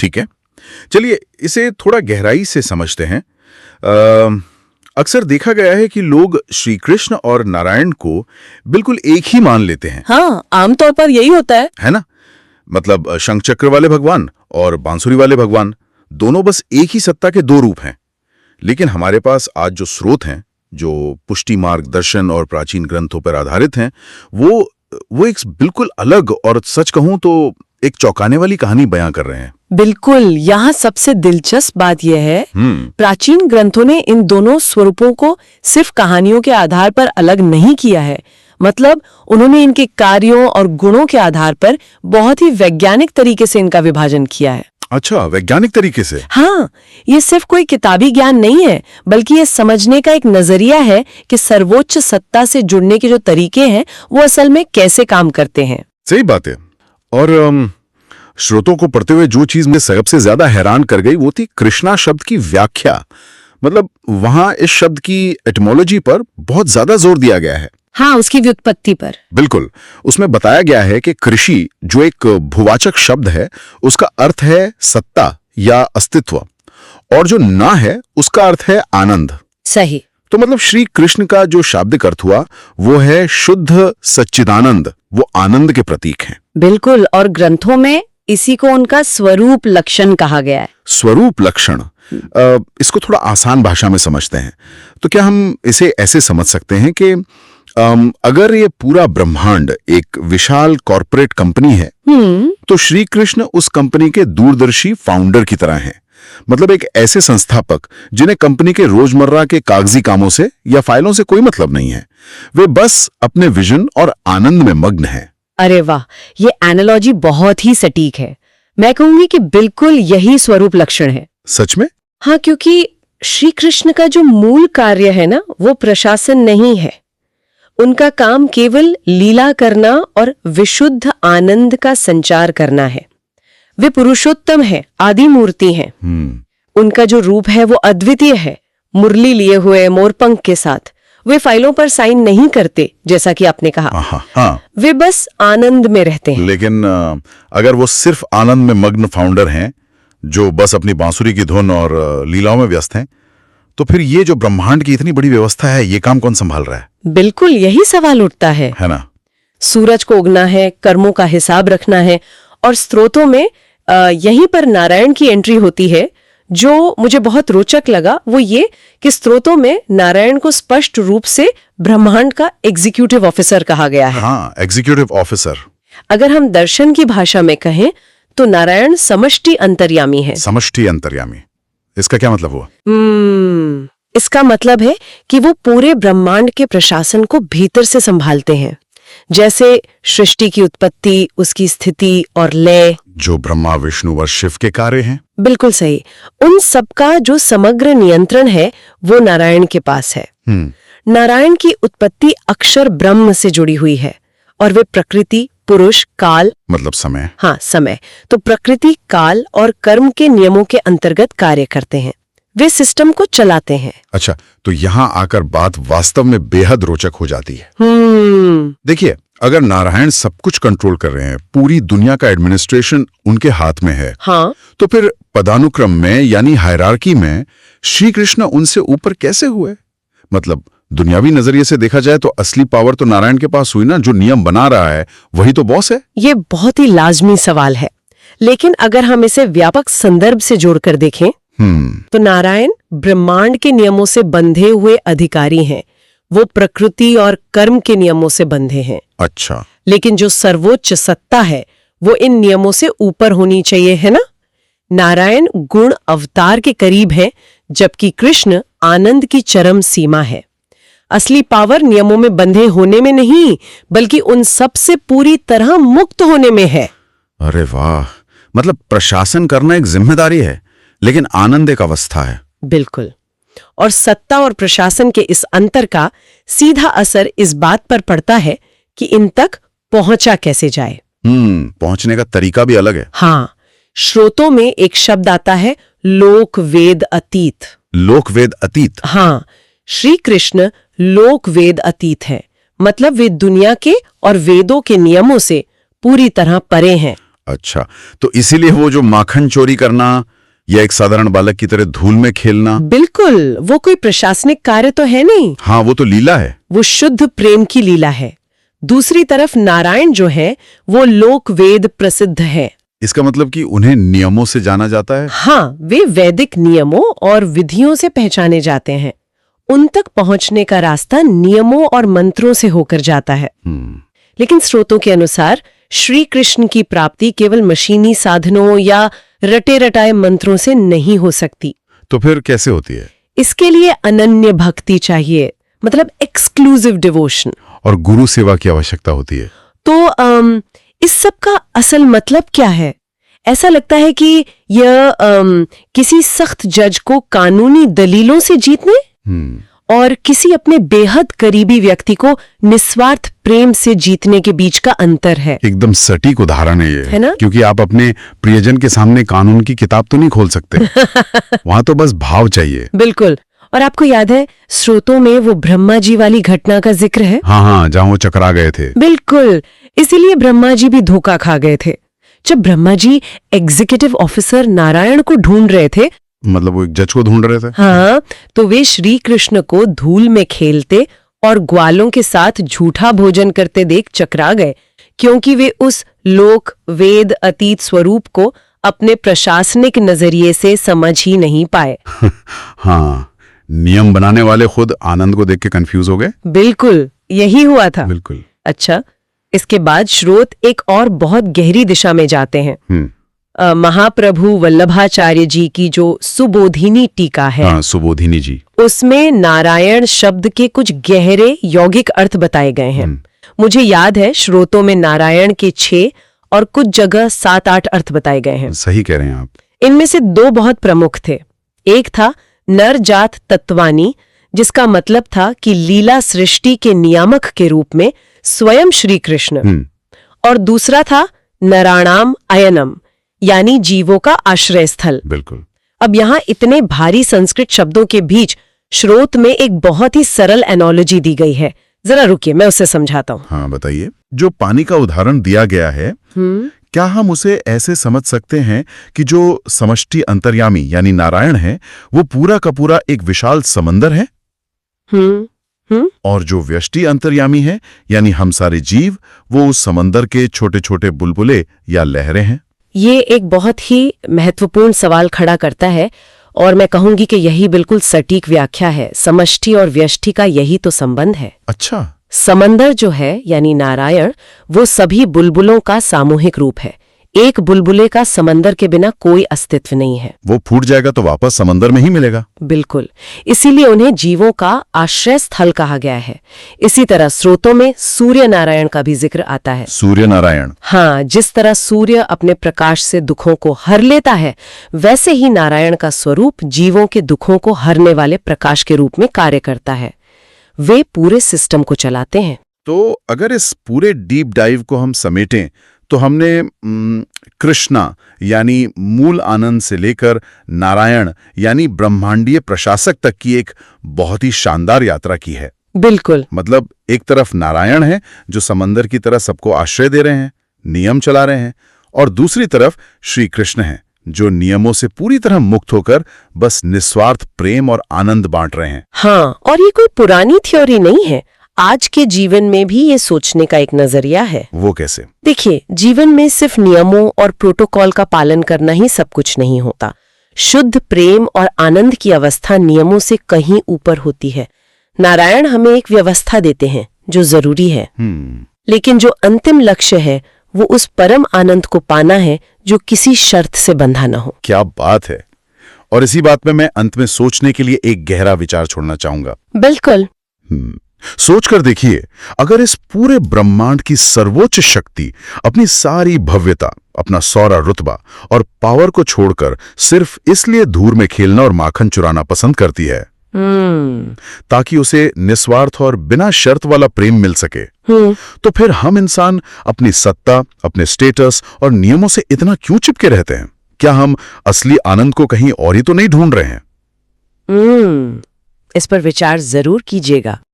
ठीक है, चलिए इसे थोड़ा गहराई से समझते हैं। अक्सर देखा गया है कि लोग श्री कृष्ण और नारायण को बिल्कुल एक ही मान लेते हैं। हाँ, आमतौर पर यही होता है ना? मतलब शंख चक्र वाले भगवान और बांसुरी वाले भगवान दोनों बस एक ही सत्ता के दो रूप हैं। लेकिन हमारे पास आज जो स्रोत हैं, जो पुष्टि मार्ग दर्शन और प्राचीन ग्रंथों पर आधारित हैं, वो एक बिल्कुल अलग और सच कहूं तो एक चौंकाने वाली कहानी बयां कर रहे हैं। बिल्कुल, यहाँ सबसे दिलचस्प बात यह है प्राचीन ग्रंथों ने इन दोनों स्वरूपों को सिर्फ कहानियों के आधार पर अलग नहीं किया है। मतलब उन्होंने इनके कार्यों और गुणों के आधार पर बहुत ही वैज्ञानिक तरीके से इनका विभाजन किया है। अच्छा, वैज्ञानिक तरीके से? हाँ, ये सिर्फ कोई किताबी ज्ञान नहीं है, बल्कि ये समझने का एक नजरिया है कि सर्वोच्च सत्ता से जुड़ने के जो तरीके हैं वो असल में कैसे काम करते हैं। सही बात है। और श्रोतों को पढ़ते हुए जो चीज मुझे सबसे ज्यादा हैरान कर गई वो थी कृष्णा शब्द की व्याख्या। मतलब वहां इस शब्द की एटिमोलॉजी पर बहुत ज्यादा जोर दिया गया है। हाँ, उसकी व्युत्पत्ति पर। बिल्कुल, उसमें बताया गया है कि कृषि जो एक भूवाचक शब्द है उसका अर्थ है सत्ता या अस्तित्व, और जो ना है उसका अर्थ है आनंद। सही। तो मतलब श्री कृष्ण का जो शाब्दिक अर्थ हुआ वो है शुद्ध सच्चिदानंद, वो आनंद के प्रतीक हैं। बिल्कुल, और ग्रंथों में इसी को उनका स्वरूप लक्षण कहा गया है। स्वरूप लक्षण, इसको थोड़ा आसान भाषा में समझते हैं तो क्या हम इसे ऐसे समझ सकते हैं कि अगर ये पूरा ब्रह्मांड एक विशाल कॉर्पोरेट कंपनी है तो श्री कृष्ण उस कंपनी के दूरदर्शी फाउंडर की तरह हैं। मतलब एक ऐसे संस्थापक जिन्हें कंपनी के रोजमर्रा के कागजी कामों से या फाइलों से कोई मतलब नहीं है, वे बस अपने विजन और आनंद में मग्न हैं। अरे वाह, ये एनालॉजी बहुत ही सटीक है। मैं कहूंगी कि बिल्कुल यही स्वरूप लक्षण है। सच में? हाँ, क्योंकि श्री कृष्ण का जो मूल कार्य है ना, वो प्रशासन नहीं है। उनका काम केवल लीला करना और विशुद्ध आनंद का संचार करना है। वे पुरुषोत्तम है, आदि मूर्ति हैं। उनका जो रूप है वो अद्वितीय है, मुरली लिए हुए मोरपंख के साथ। वे फाइलों पर साइन नहीं करते, जैसा कि आपने कहा। हाँ। वे बस आनंद में रहते हैं। लेकिन अगर वो सिर्फ आनंद में मग्न फाउंडर हैं जो बस अपनी बांसुरी की धुन और लीलाओं में व्यस्त हैं, तो फिर ये जो ब्रह्मांड की इतनी बड़ी व्यवस्था है, ये काम कौन संभाल रहा है? बिल्कुल यही सवाल उठता है ना? सूरज को उगना है, कर्मों का हिसाब रखना है, और स्त्रोतों में यहीं पर नारायण की एंट्री होती है। जो मुझे बहुत रोचक लगा वो ये कि स्त्रोतों में नारायण को स्पष्ट रूप से ब्रह्मांड का एग्जीक्यूटिव ऑफिसर कहा गया है। हाँ, एग्जीक्यूटिव ऑफिसर। अगर हम दर्शन की भाषा में कहें तो नारायण समष्टि अंतर्यामी है। समष्टि अंतर्यामी, इसका क्या मतलब हुआ? इसका मतलब है कि वो पूरे ब्रह्मांड के प्रशासन को भीतर से संभालते हैं, जैसे सृष्टि की उत्पत्ति, उसकी स्थिति और लय, जो ब्रह्मा विष्णु व शिव के कार्य हैं। बिल्कुल सही। उन सब का जो समग्र नियंत्रण है वो नारायण के पास है। नारायण की उत्पत्ति अक्षर ब्रह्म से जुड़ी हुई है, और वे प्रकृति, पुरुष, काल, मतलब समय। हाँ, समय। तो प्रकृति, काल और कर्म के नियमों के अंतर्गत कार्य करते हैं। वे सिस्टम को चलाते हैं। अच्छा, तो यहाँ आकर बात वास्तव में बेहद रोचक हो जाती है। देखिए, अगर नारायण सब कुछ कंट्रोल कर रहे हैं, पूरी दुनिया का एडमिनिस्ट्रेशन उनके हाथ में है, हाँ, तो फिर पदानुक्रम में यानी हायरार्की में श्री कृष्ण उनसे ऊपर कैसे हुए? मतलब दुनियावी नजरिए से देखा जाए तो असली पावर तो नारायण के पास हुई ना, जो नियम बना रहा है वही तो बॉस है। ये बहुत ही लाजमी सवाल है, लेकिन अगर हम इसे व्यापक संदर्भ से जोड़कर देखें तो नारायण ब्रह्मांड के नियमों से बंधे हुए अधिकारी हैं। वो प्रकृति और कर्म के नियमों से बंधे हैं। अच्छा, लेकिन जो सर्वोच्च सत्ता है वो इन नियमों से ऊपर होनी चाहिए, है ना? नारायण गुण अवतार के करीब है, जबकि कृष्ण आनंद की चरम सीमा है। असली पावर नियमों में बंधे होने में नहीं, बल्कि उन सब से पूरी तरह मुक्त होने में है। अरे वाह, मतलब प्रशासन करना एक जिम्मेदारी है, लेकिन आनंद एक अवस्था है। बिल्कुल, और सत्ता और प्रशासन के इस अंतर का सीधा असर इस बात पर पड़ता है कि इन तक पहुंचा कैसे जाए। पहुंचने का तरीका भी अलग है। हाँ, श्रोतों में एक शब्द आता है लोक वेद अतीत। लोक वेद अतीत? हाँ, श्री कृष्ण लोक वेद अतीत है। मतलब वे दुनिया के और वेदों के नियमों से पूरी तरह परे हैं। अच्छा, तो इसीलिए वो जो माखन चोरी करना या एक साधारण बालक की तरह धूल में खेलना, बिल्कुल, वो कोई प्रशासनिक कार्य तो है नहीं, हाँ वो तो लीला है। वो शुद्ध प्रेम की लीला है। दूसरी तरफ नारायण जो है वो लोक वेद प्रसिद्ध है। इसका मतलब कि उन्हें नियमों से जाना जाता है। हाँ, वे वैदिक नियमों और विधियों से पहचाने जाते हैं। उन तक पहुंचने का रास्ता नियमों और मंत्रों से होकर जाता है। लेकिन स्रोतों के अनुसार श्री कृष्ण की प्राप्ति केवल मशीनी साधनों या रटे रटाए मंत्रों से नहीं हो सकती। तो फिर कैसे होती है? इसके लिए अनन्य भक्ति चाहिए, मतलब एक्सक्लूसिव डिवोशन। और गुरु सेवा की आवश्यकता होती है। तो इस सब का असल मतलब क्या है? ऐसा लगता है कि यह किसी सख्त जज को कानूनी दलीलों से जीतने और किसी अपने बेहद करीबी व्यक्ति को निस्वार्थ प्रेम से जीतने के बीच का अंतर है। एकदम सटीक उदाहरण है ये, है ना? क्योंकि आप अपने प्रियजन के सामने कानून की किताब तो नहीं खोल सकते। वहां तो बस भाव चाहिए। बिल्कुल। और आपको याद है स्रोतों में वो ब्रह्मा जी वाली घटना का जिक्र है? हाँ, जहां वो चकरा गए थे। बिल्कुल, इसीलिए ब्रह्मा जी भी धोखा खा गए थे। जब ब्रह्मा जी एग्जीक्यूटिव ऑफिसर नारायण को ढूंढ रहे थे, मतलब वो एक जज को ढूंढ रहे थे, हाँ, तो वे श्री कृष्ण को धूल में खेलते और ग्वालों के साथ झूठा भोजन करते देख चकरा गए, क्योंकि वे उस लोक वेद अतीत स्वरूप को अपने प्रशासनिक नजरिए से समझ ही नहीं पाए। हाँ, नियम बनाने वाले खुद आनंद को देख के कंफ्यूज हो गए। बिल्कुल, यही हुआ था। बिल्कुल। अच्छा, इसके बाद स्रोत एक और बहुत गहरी दिशा में जाते हैं। महाप्रभु वल्लभाचार्य जी की जो सुबोधिनी टीका है, हाँ, सुबोधिनी जी, उसमें नारायण शब्द के कुछ गहरे यौगिक अर्थ बताए गए हैं। मुझे याद है श्रोतों में नारायण के 6 और कुछ जगह 7-8 अर्थ बताए गए हैं। सही कह रहे हैं आप। इनमें से 2 बहुत प्रमुख थे। एक था नर जात तत्वानी, जिसका मतलब था कि लीला सृष्टि के नियामक के रूप में स्वयं श्री कृष्ण, और दूसरा था नराणाम अयनम, यानी जीवों का आश्रय स्थल। बिल्कुल। अब यहाँ इतने भारी संस्कृत शब्दों के बीच श्रोत में एक बहुत ही सरल एनोलॉजी दी गई है। जरा रुकिए, मैं उसे समझाता हूँ। हाँ, बताइए। जो पानी का उदाहरण दिया गया है, क्या हम उसे ऐसे समझ सकते हैं कि जो समष्टि अंतर्यामी यानी नारायण है, वो पूरा का पूरा एक विशाल समंदर है? और जो व्यष्टि अंतर्यामी है यानी हम सारे जीव, वो उस समंदर के छोटे छोटे बुलबुले या लहरें हैं? ये एक बहुत ही महत्वपूर्ण सवाल खड़ा करता है, और मैं कहूंगी कि यही बिल्कुल सटीक व्याख्या है। समष्टि और व्यष्टि का यही तो संबंध है। अच्छा। समंदर जो है यानी नारायण, वो सभी बुलबुलों का सामूहिक रूप है। एक बुलबुले का समंदर के बिना कोई अस्तित्व नहीं है। वो फूट जाएगा तो वापस समंदर में ही मिलेगा। बिल्कुल, इसीलिए उन्हें जीवों का आश्रय स्थल कहा गया है। इसी तरह स्रोतों में सूर्य नारायण का भी जिक्र आता है। सूर्य नारायण? हाँ, जिस तरह सूर्य अपने प्रकाश से दुखों को हर लेता है, वैसे ही नारायण का स्वरूप जीवों के दुखों को हरने वाले प्रकाश के रूप में कार्य करता है। वे पूरे सिस्टम को चलाते हैं। तो अगर इस पूरे डीप डाइव को हम समेटें तो हमने कृष्णा यानी मूल आनंद से लेकर नारायण यानी ब्रह्मांडीय प्रशासक तक की एक बहुत ही शानदार यात्रा की है। बिल्कुल। मतलब एक तरफ नारायण है जो समंदर की तरह सबको आश्रय दे रहे हैं, नियम चला रहे हैं, और दूसरी तरफ श्री कृष्ण हैं जो नियमों से पूरी तरह मुक्त होकर बस निस्वार्थ प्रेम और आनंद बांट रहे हैं। हाँ, और ये कोई पुरानी थ्योरी नहीं है। आज के जीवन में भी ये सोचने का एक नजरिया है। वो कैसे? देखिए, जीवन में सिर्फ नियमों और प्रोटोकॉल का पालन करना ही सब कुछ नहीं होता। शुद्ध प्रेम और आनंद की अवस्था नियमों से कहीं ऊपर होती है। नारायण हमें एक व्यवस्था देते हैं जो जरूरी है, लेकिन जो अंतिम लक्ष्य है वो उस परम आनंद को पाना है जो किसी शर्त से बंधा न हो। क्या बात है। और इसी बात में मैं अंत में सोचने के लिए एक गहरा विचार छोड़ना चाहूंगा। बिल्कुल। सोचकर देखिए, अगर इस पूरे ब्रह्मांड की सर्वोच्च शक्ति अपनी सारी भव्यता, अपना सौरा रुतबा और पावर को छोड़कर सिर्फ इसलिए धूल में खेलना और माखन चुराना पसंद करती है ताकि उसे निस्वार्थ और बिना शर्त वाला प्रेम मिल सके, तो फिर हम इंसान अपनी सत्ता, अपने स्टेटस और नियमों से इतना क्यों चिपके रहते हैं? क्या हम असली आनंद को कहीं और ही तो नहीं ढूंढ रहे हैं? इस पर विचार जरूर कीजिएगा।